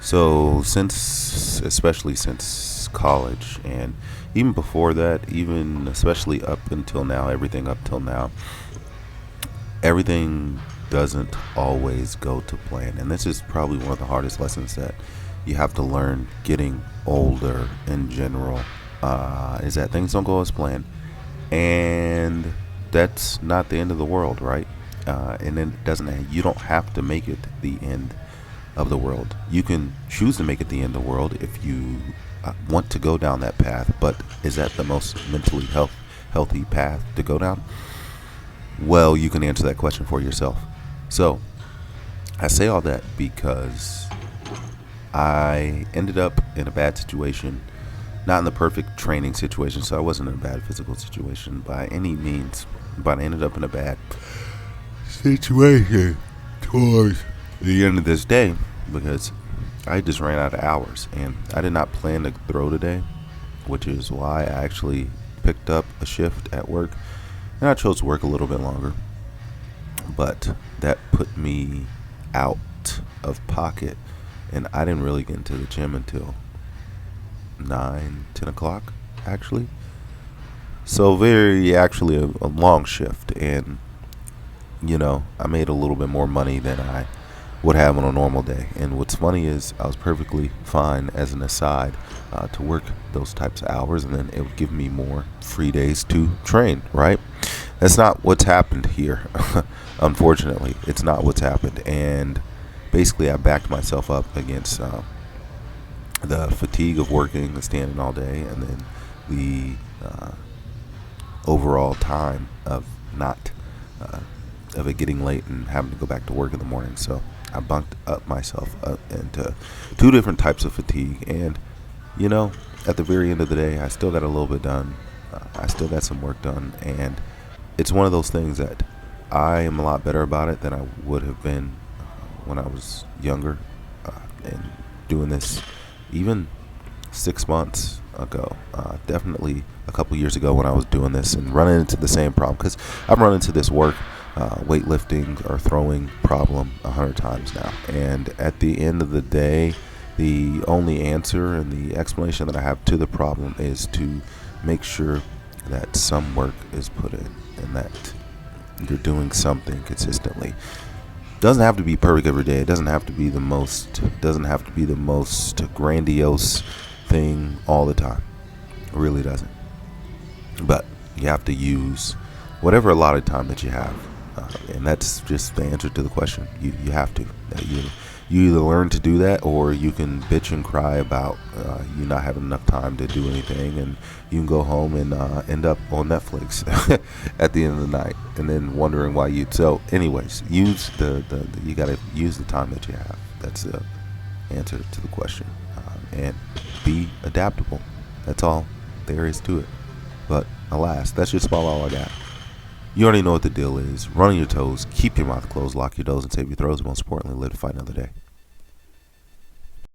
So especially since college, and even before that, even especially up until now, everything up till now, everything doesn't always go to plan. And this is probably one of the hardest lessons that you have to learn getting older in general, is that things don't go as planned. And that's not the end of the world, right? And then it doesn't, you don't have to make it the end of the world. You can choose to make it the end of the world if you want to go down that path, but is that the most mentally healthy path to go down? Well, you can answer that question for yourself. So I say all that because I ended up in a bad situation, not in the perfect training situation, so I wasn't in a bad physical situation by any means, but I ended up in a bad situation towards the end of this day because I just ran out of hours and I did not plan to throw today, which is why I actually picked up a shift at work and I chose to work a little bit longer. But that put me out of pocket, and I didn't really get into the gym until 9, 10 o'clock actually. So very actually a long shift, and I made a little bit more money than I would have on a normal day. And what's funny is I was perfectly fine as an aside to work those types of hours, and then it would give me more free days to train, right? That's not what's happened here. Unfortunately, it's not what's happened. And basically, I backed myself up against the fatigue of working and standing all day, and then the overall time of not of it getting late and having to go back to work in the morning. So I bunked up myself up into two different types of fatigue. And at the very end of the day, I still got a little bit done. I still got some work done, and it's one of those things that I am a lot better about it than I would have been when I was younger, and doing this even 6 months ago, definitely a couple years ago when I was doing this and running into the same problem, because I've run into this weightlifting or throwing problem 100 times now. And at the end of the day, the only answer and the explanation that I have to the problem is to make sure that some work is put in and that you're doing something consistently. Doesn't have to be perfect every day. It doesn't have to be the most grandiose thing all the time. It really doesn't. But you have to use whatever allotted time that you have, and that's just the answer to the question. You have to. You either learn to do that, or you can bitch and cry about you not having enough time to do anything, and you can go home and end up on Netflix at the end of the night, and then wondering why you. So, anyways, use you got to use the time that you have. That's the answer to the question, and be adaptable. That's all there is to it. But alas, that's just about all I got. You already know what the deal is. Run on your toes, keep your mouth closed, lock your doors, and save your throws, and most importantly, live to fight another day.